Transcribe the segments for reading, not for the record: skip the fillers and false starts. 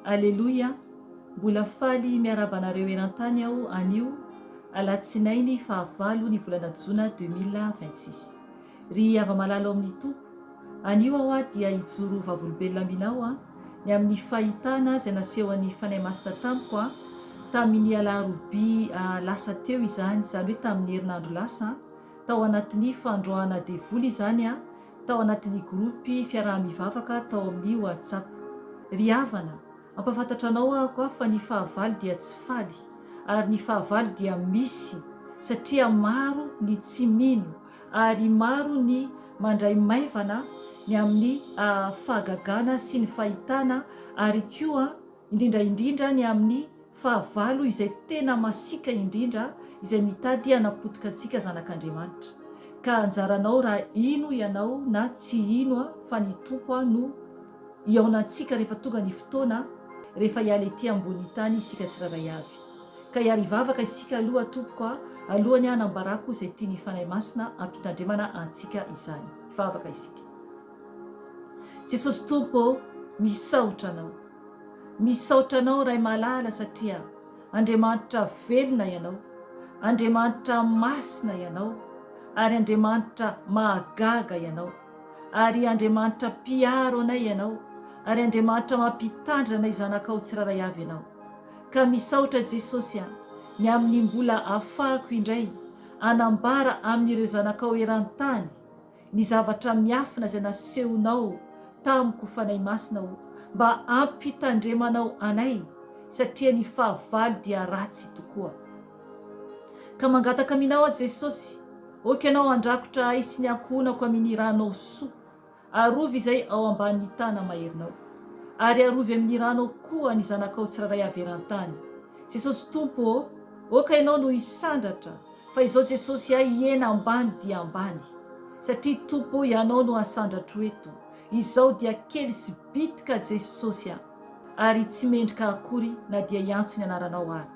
Aleloia, mbola faly miarabanareo eran-tany aho anio alatsinainy 9 ny volana jona 2026. Ry ava-malala ao amin'ny tompo, anio aho dia hijoro vavolombelona aminao ny amin'ny fahitana izay nasehoan'ny fanahy masina tamiko tamin'ny alarobia lasa teo izany hoe tamin'ny herinandro lasa tao anatin'ny fandroahana devoly izany tao anatin'ny grupy fiaraha-mivavaka tao amin'ny WhatsApp. Ry havana, ampafantatra anao ahako fa ny fahavalo dia tsy faly ary ny fahavalo dia misy satria maro ny tsy mino ary maro ny mandray maivana ny amin'ny fahagagana sy ny fahitana ary koa indrindra ny amin'ny fahavalo izay tena masika indrindra izay mitady hanapotika antsika zanak'Andriamanitra. Ka anjaranao raha ino ianao na tsy ino fa ny tompo no iaonantsika rehefa tonga ny fotoana rehefa hiala ety ambony tany isika tsirairay avy. Ka hiarivavaka isika aloha tompoko alohany hanambarako izay tiany fanahy masina ampitandremana antsika izany. Vavaka isika. Jesosy tompo, misaotra anao ray malala satria Andriamanitra velona ianao, Andriamanitra masina ianao, ary Andriamanitra mahagaga ianao, ary Andriamanitra mpiaro anay ianao, ary Andriamanitra mampitandrina anay zanakao tsiraray avy ianao. Ka misaotra Jesosy ny amin'ny mbola ahafahako indray anambara amin'ireo zanakao eran-tany ny zavatra miafina izay nasehonao tamiko fanahy masina mba ampitandremanao anay satria ny fahavalo dia ratsy tokoa. Ka mangataka aminao Jesosy, oka ianao andrakotra ay sy ny ankohonako amin'ny ranao soa, arovy izay ao ambanin'ny tana maherinao, ary arovy amin'ny ranao koa ny zanakao tsiraray avy eran-tany. Jesosy tompo, oka ianao no hisandratra fa izao Jesosy hiena ambany dia ambany satria tompo ianao no asandratro eto. Izao dia kely sy bitika Jesosy ary tsy mendrika akory na dia iantso ny anaranao ary.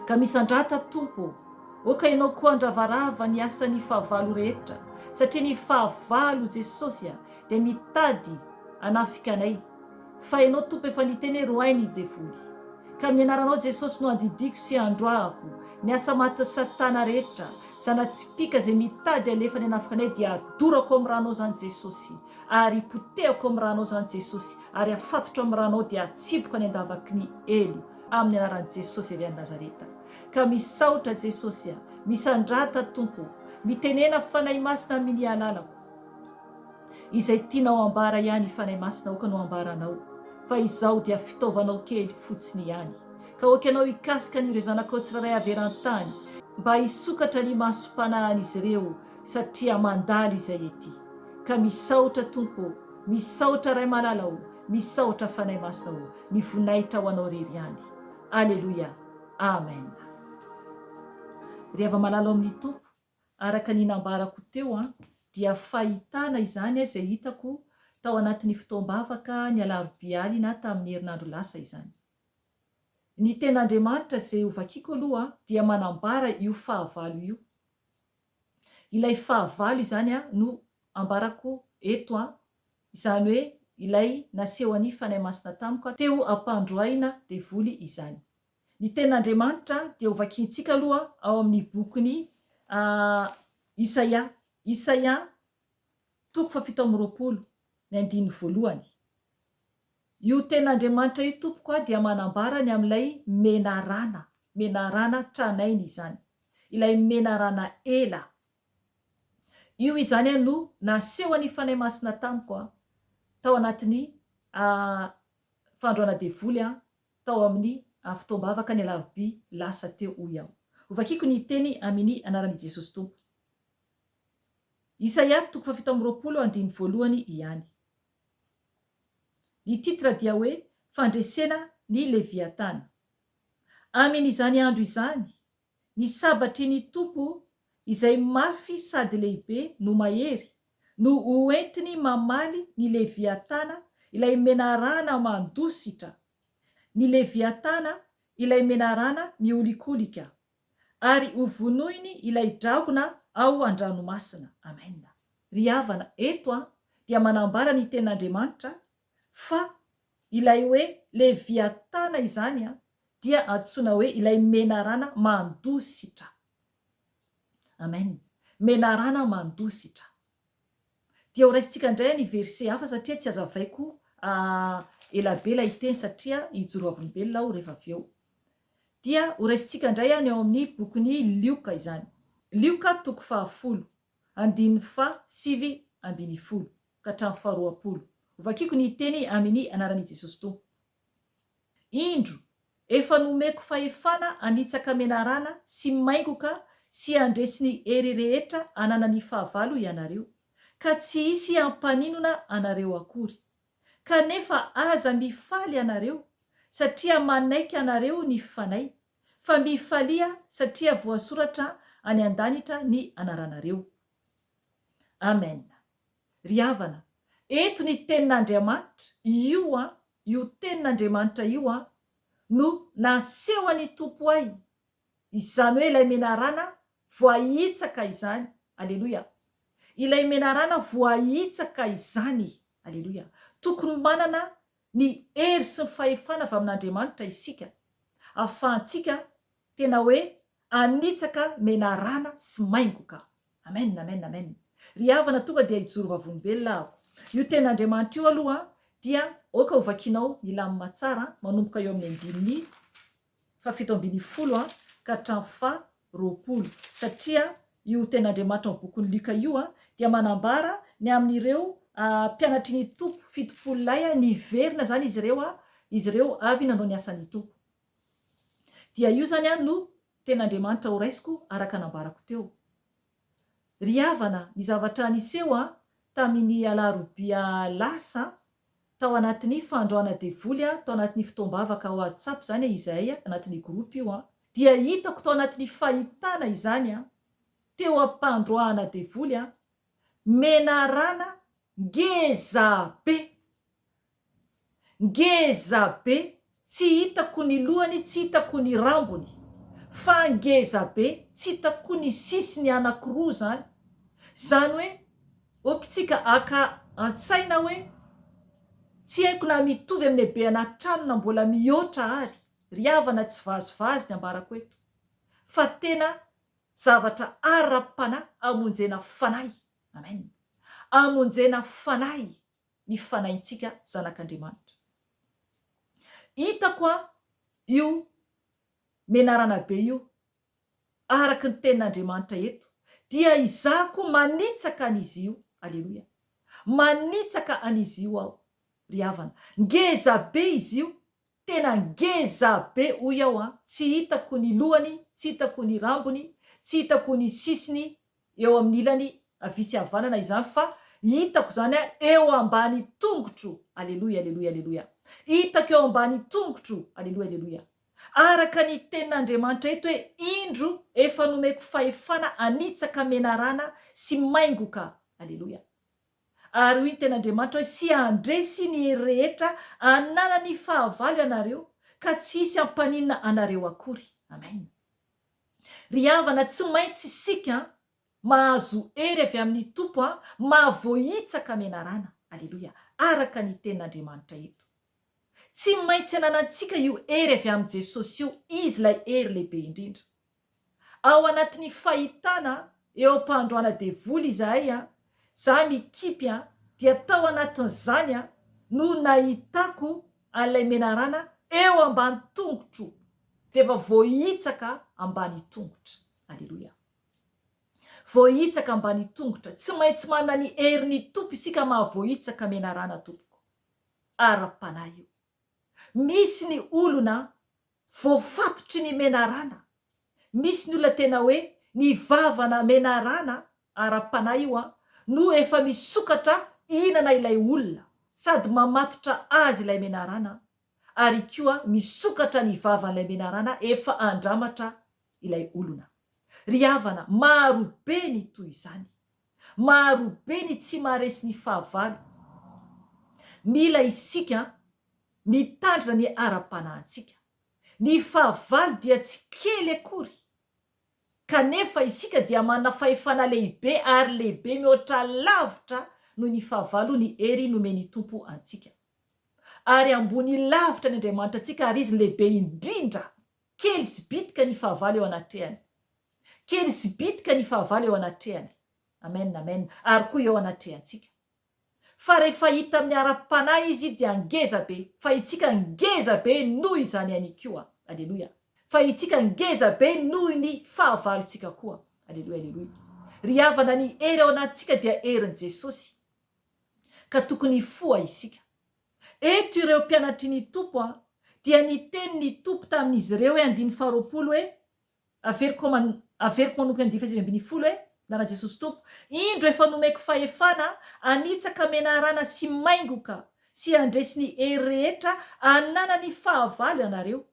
Ka misandrata tompo, oka ianao koa andravarava ny asan'ny fahavalo rehetra satria ny fahavalo Jesosy dia mitady anafika anay. Fa ianao tompo efa niteny roay ny devoly. Ka amin'ny anaranao Jesosy no andidiko sy androahako ny asa maty Satana rehetra, zanatsipika izay mitady alefa ny anafika anay dia adorako amin'ny ranao zany Jesosy, ary potehako amin'ny ranao zany Jesosy, ary afatotro amin'ny ranao dia atsipoko any andavaky ny elo amin'ny anaran'i Jesosy avy any Nazareta. Ka misaotra Jesosy, misandrata tompo, mitenena fanahy masina amin'ny alalako izay tianao ambara ihany fanahy masina oka no ambaranao, fa izao dia fitaovanao kely fotsiny ihany. Ka oka ianao hikasika an'ireo zanakao tsiraray avy eran-tany mba hisokatra ny masom-panahin'izy ireo satria mandalo izay ety. Ka misaotra tompo, misaotra ray malala misaotra fanahy masina ny voninahitra ho anao rery ihany. Aleloia, amen. Ry ava-malala ao amin'ny tompo, araka ny nambarako teo dia fahitana izany izay hitako tao anatin'ny fotoam-bavaka ny alarobia na tamin'ny herinandro lasa izany. Ny ten'Andriamanitra izay hovakiako aloha dia manambara io fahavalo io. Ilay fahavalo izany no ambarako eto izany hoe ilay nasehoan'ny fanahy masina tamiko teo ampandroahina devoly izany. Ny ten'Andriamanitra dia hovakintsika aloha ao amin'ny bokin'ny Isaia 7:20 ny andiny voalohany. Io ten'Andriamanitra io tompoko dia manambara ny amin'ilay menarana tranainy izany, ilay menarana ela. Io izany no nasehoan'ny fanahy masina tamiko tao anatin'ny fandroana devoly tao amin'ny fotoam-bavaka ny alarobia lasa teo hoy aho. Hovakiako ny teny amin'ny anaran'i Jesosy tompo. Isaia 7:20 andiny voalohany ihany. Ny titra dia hoe fandresena ny Leviatana. Amin'izany andro izany, ny sabatry ny tompo izay mafy sady lehibe no mahery, no hoentiny mamaly ny Leviatana ilay menarana mandositra, ny Leviatana ilay menarana miolikolika, ary hovonoiny ilay dragona ao an-dranomasina. Amen. Ry havana, eto dia manambara ny ten'Andriamanitra fa ilay hoe leviatana izany dia antsoina hoe ilay menarana mandositra. Amen. Menarana mandositra. Dia ho raisitsika indray ny verset hafa satria tsy azavaiko elabe la iteny satria hijoro avolombelona aho rehefa avy eo. Dia ho raisitsika indray ny ao amin'ny bokin'ny Lioka izany. Lioka 10 andininy 7:20 ka hatramin'ny 20. Ovakiko ny teny amin'ny anaran'i Jesosy to. Indro efa nomeko fahefana anitsaka menarana sy maingoka sy andresy ny hery rehetra ananany fahavalo ianareo, ka tsy hisy ampaninona anareo akory. Kanefa aza mifaly anareo satria manaiky anareo ny fanay, fa mifalia satria voasoratra any an-danitra ny anaranareo. Amen. Ry havana, eto ny tenin'Andriamanitra io tenin'Andriamanitra io no naseho any Tompo ahy. Izany hoe ilay menarana voahitsaka izany. Aleloia. Ilay menarana voahitsaka izany. Aleloia. Tokony manana ny hery sy ny fahefana avy amin'Andriamanitra isika, ahafahantsika tena hoe anitsaka menarana sy maingoka. Amen, amen, amen. Ry havana, tonga dia hijoro vavolombelona aho. Io tenin'Andriamanitra io aloha dia oka hovakinao milamina tsara manomboka eo amin'ny 7:10 ka hatramin'ny 20. Satria io tenin'Andriamanitra amin'ny bokin'ny Lioka io dia manambara ny amin'ireo mpianatry ny Tompo 70 lay niverina zany izy ireo avy nanao ny asan'ny Tompo. Dia io zany no tenin'Andriamanitra ho raisiko araka nambarako teo. Ry havana, ny zavatra niseho tamin'ny alarobia lasa tao anatin'ny fandroana devoly tao anatin'ny fitoam-bavaka ao WhatsApp zany izahay anatin'ny groupe io dia hitako tao anatin'ny fahitana izany teo ampandroana devoly menarana ngezabe, tsy hitako ny lohany, tsy hitako ny rambony, fa ngezabe, tsy hitako ny sisiny anankiroa zany. Zany hoe okitsika aka antsaina hoe tsy haiko na mitovy amin'ny be anatrano na mbola mihoatra ary. Ry havana, tsy vazivazy ny ambarako eto, fa tena zavatra ara-panahy amonjena fanahy. Amen. Amonjena fanahy, ny fanahintsika zanak'Andriamanitra. Hitako io menarana be io araka ny tenin'Andriamanitra eto dia izako manitsaka an'izy io. Aleloia. Manitsaka an'izy io aho. Ry havana, ngezabe izy io, tena ngezabe hoy aho tsy hitako ny lohany, tsy hitako ny rambony, tsy hitako ny sisiny eo amin'ny ilany avy sy havanana izany, fa hitako zany eo ambany tongotro. Aleloia, aleloia, aleloia. Hitako eo ambany tongotro. Aleloia, aleloia. Araka ny tenin'Andriamanitra eto hoe indro efa nomeko fahefana anitsaka menarana sy maingoka. Aleloia. Ary hoy ny tenin'Andriamanitra hoe sy andresy ny rehetra ananany fahavalo anareo, ka tsy hisy ampaninona anareo akory. Amen. Ry havana, tsy maintsy isika mahazo hery avy amin'ny Tompo mahavohitsaka menarana. Aleloia. Araka ny tenin'Andriamanitra eto. Tsy maintsy ananantsika io hery avy amin'ny Jesosy io, izy lay hery lehibe indrindra. Ao anatin'ny fahitana eo ampandroana devoly izahay za mikipy dia tao anatin'izany no nahitako an'ilay menarana eo ambany tongotro, dia efa voahitsaka ambany tongotra. Aleloia. Voahitsaka ambany tongotra. Tsy maintsy manana ny herin'ny Tompo isika mahavoahitsaka menarana tompoko. Ara-panahy io. Misy ny olona voafatotry ny menarana. Misy ny olona tena hoe ny vavana menarana ara-panahy io no efa misokatra inana ilay olona, sady mamatotra azy ilay menarana, ary koa misokatra ny vavan'ilay menarana efa andramatra ilay olona. Ry havana, maro be ny toy izany. Maro be ny tsy maharesy ny fahavalo. Mila isika mitandrina ny ara-panahintsika. Ny fahavalo dia tsy kely akory, kanefa isika dia manana fahefana lehibe ary lehibe mihoatra lavitra noho ny fahavalo, ny hery nomeny Tompo antsika. ary ambony lavitra ny Andriamanitra antsika ary izy lehibe indrindra. Kely sy bitika ny fahavalo eo anatrehany. Kely sy bitika ny fahavalo eo anatrehany. Amen, amen. Ary koa eo anatrehantsika. Fa rehefa hita amin'ny ara-panahy izy dia ngeza be. Fa itsika ngeza be noho izany ihany koa. Aleluia. Fa itsika ngeza be noho ny fahavalontsika koa. Aleluia, aleluia. Ry havana ny hery ao anatsika dia herin'i Jesosy. Ka tokony foa isika. Eto ireo mpianatry ny tompo dia niteny ny tompo tamin'izy ireo hoe 9:20 hoe averiko manomboka 10:20 hoe nara Jesosy tompo, indro efa nomeko fahefana anitsaka menarana sy maingoka sy andresy ny hery rehetra anana ny fahavalo ianareo.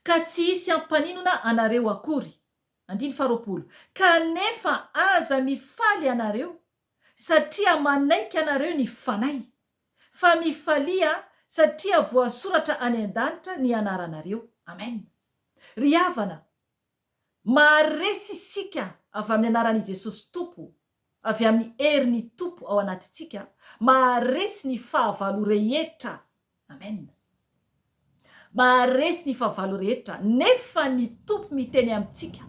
Ka tsy hisy ampaninona anareo akory. 9:20 kanefa aza mifaly ianareo satria manaiky anareo ny fanahy. Fa mifalia satria voasoratra any an-danitra ny anaranareo. Amen. Ry havana, maharesy isika avy amin'ny anaran'i Jesosy tompo, avy amin'ny herin'ny tompo ao anatitsika, maharesy ny fahavalo rehetra. Amen. Maharesy ny fahavalo rehetra. Nefa ny tompo miteny amintsika,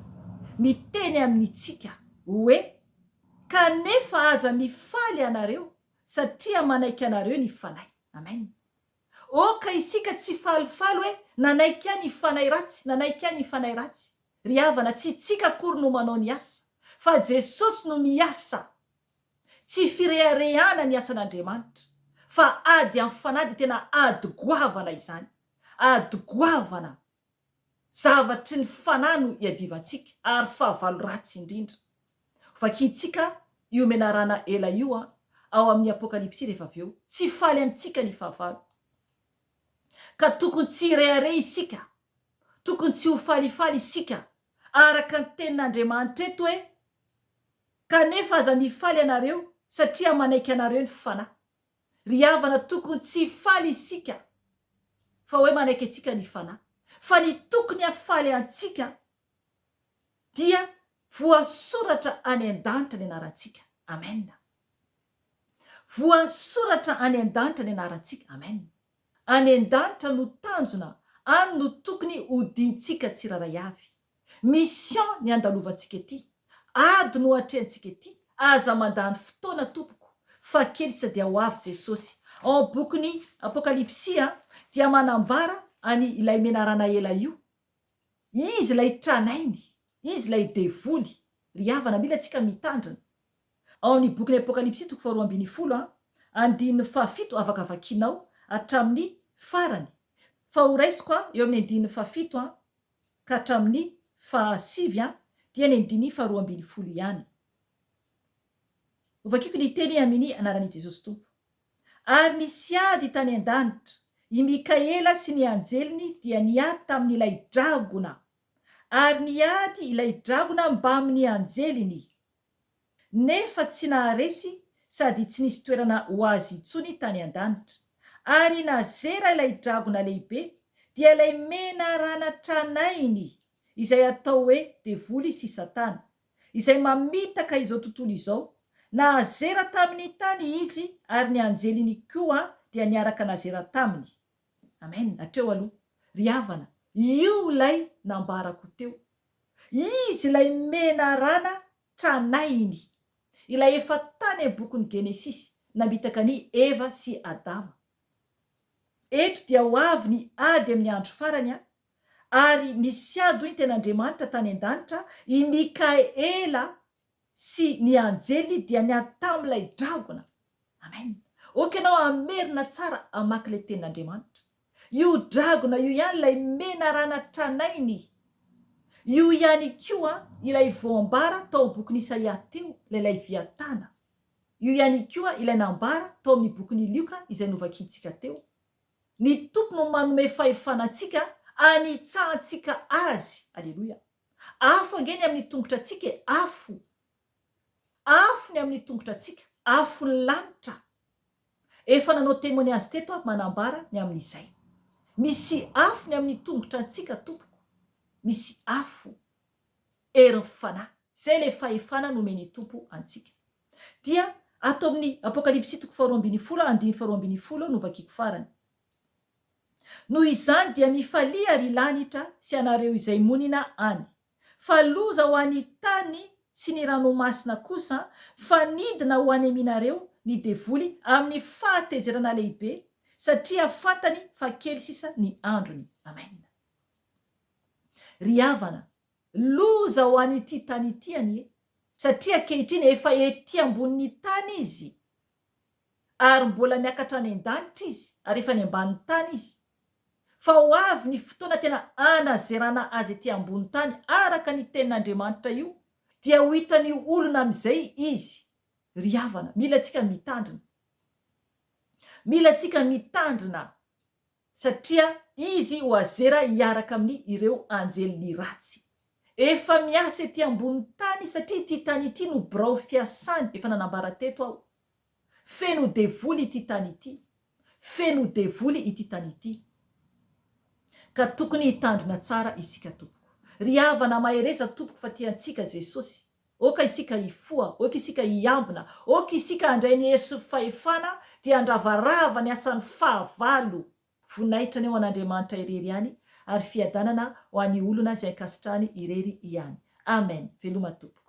miteny amintsika hoe kanefa aza mifaly anareo satria manaiky anareo ny fanahy. Amen. Oka isika tsy falifaly hoe nanaiky any ny fanahy ratsy, nanaiky any ny fanahy ratsy. Ry havana, tsy tsika akory no manao ny asa, fa Jesosy no miasa. Tsy fireharehana ny asan'Andriamanitra, fa ady amin'ny fanahy dia tena ady goavana izany. Ady goavana. Zavatry ny fanahy no iadivantsika ary fahavalo ratsy indrindra. Vakintsika io menarana ela io ao amin'ny Apokalipsy rehefa avy eo. Tsy faly amintsika ny fahavalo. Ka tokony tsy rehareh isika. Tokony tsy ho falifaly isika. Araka ny tenin'Andriamanitra eto hoe kanefa aza mifaly anareo satria manaiky anareo ny fanahy. Ry havana, tokony tsy faly isika fa hoe manaiky antsika ny fanahy. Fa ny tokony hafaly antsika dia voasoratra any an-danitra ny anarantsika. Amen. Voasoratra any an-danitra ny anarantsika. Amen. Any an-danitra no tanjona, any no tokony hodintsika tsiraray avy. Mission ny andalovantsika ety. Ady no atrehantsika ety. Aza mandany fotoana tompoko. Fa kely sady ho avy Jesosy. Ao bokiny Apokalipsia dia manambara any ilay menarana ela io. Izy ilay tranainy. Izy ilay devoly. Ry havana, mila tsika mitandrina. Ao ny bokiny Apokalipsia 2:20 9:7 afaka vakinao hatramin'ny farany. Fa ho raisiko eo amin'ny 9:7 ka hatramin'ny 7 dia ny 2:20 ihany. Vakiko ny teny amin'ny anaran'i Jesosy tompo. Ary nisy ady tany an-danitra, i Mikaela sy ny anjeliny dia niady tamin'ilay dragona. Ary niady ilay dragona mba amin'ny anjeliny. Nefa tsy naharesy sady tsy nisy toerana ho azy intsony tany an-danitra. Ary nazera ilay dragona lehibe dia ilay menarana tranainy izay atao hoe devoly sy satana, izay mamitaka izao tontolo izao. Nazera tamin'ny tany izy ary ny anjeliny koa dia niaraka nazera taminy. Amen. Hatreo aloha. Ry havana, io ilay nambarako teo. Izy ilay menarana tranainy. Ilay efa tany bokiny Genesis namitaka ny Eva sy Adama. Eto dia ho avy ny ady amin'ny andro farany ary nisy ady ny ten'Andriamanitra tany an-danitra, i Mikaela sy ny anjeliny dia niady tamin'ilay dragona. Amen. Okanao amerina tsara amaky ilay tenin'Andriamanitra. Io dragona io ihany ilay menarana tranainy. Io ihany koa ilay voambara tao bokiny Isaia teo, ilay viatana. Io ihany koa ilay nambara tao amin'ny bokiny Lioka izay novakintsika teo. Ny tompo no manome fahefanantsika anitsahantsika azy. Aleluia. Afo angeny amin'ny tongotra antsika, afo. Afo ny amin'ny tongotra antsika, afo ny lanitra. Efa nanao témoignage teto manambara ny amin'izay. Misy afo ny amin'ny tongotra antsika tompoko. Misy afo. Erin'ny fanahy. Zay le fahefana nomeny tompo antsika. Dia ato amin'ny apokalipsy 4:10 no vakiko farany. Noho izany dia mifalia ry lanitra sy anareo izay monina any, fa loza ho any tany sy ny ranomasina kosa, fa nidina ho any aminareo ny devoly amin'ny fahatezerana lehibe, satria fantany fa kely sisa ny androny. Amen. Ry havana, loza ho any ity tany ity any, satria kehitriny efa ety ambonin'ny tany izy, ary mbola miakatra any an-danitra izy, ary efa ny ambany tany izy. Fa ho avy ny fotoana tena anazerana azy ety ambony tany araka ny tenin'Andriamanitra io, dia ho hitany olona amin'izay izy. Ry havana, mila tsika mitandrina. Mila tsika mitandrina satria izy ho azera hiaraka amin'ny ireo anjely ratsy. Efa miasa ety ambony tany satria ity tany ity no birao fiasany. Efa nanambara teto aho. Feno devoly ity tany ity. Feno devoly ity tany ity. Ka tokony hitandrina tsara isika tompoko. Ry havana mahereza tompoko fa tiantsika Jesosy. Oka isika hifoa, oka isika hiambina, oka isika handray ny hery sy fahefana, dia handravarava ny asan'ny fahavalo vonaitra ny ao an'Andriamanitra irery ihany, ary fiadanana ho an'ny olona izay ankasitrahany irery ihany. Amen. Veloma tompoko.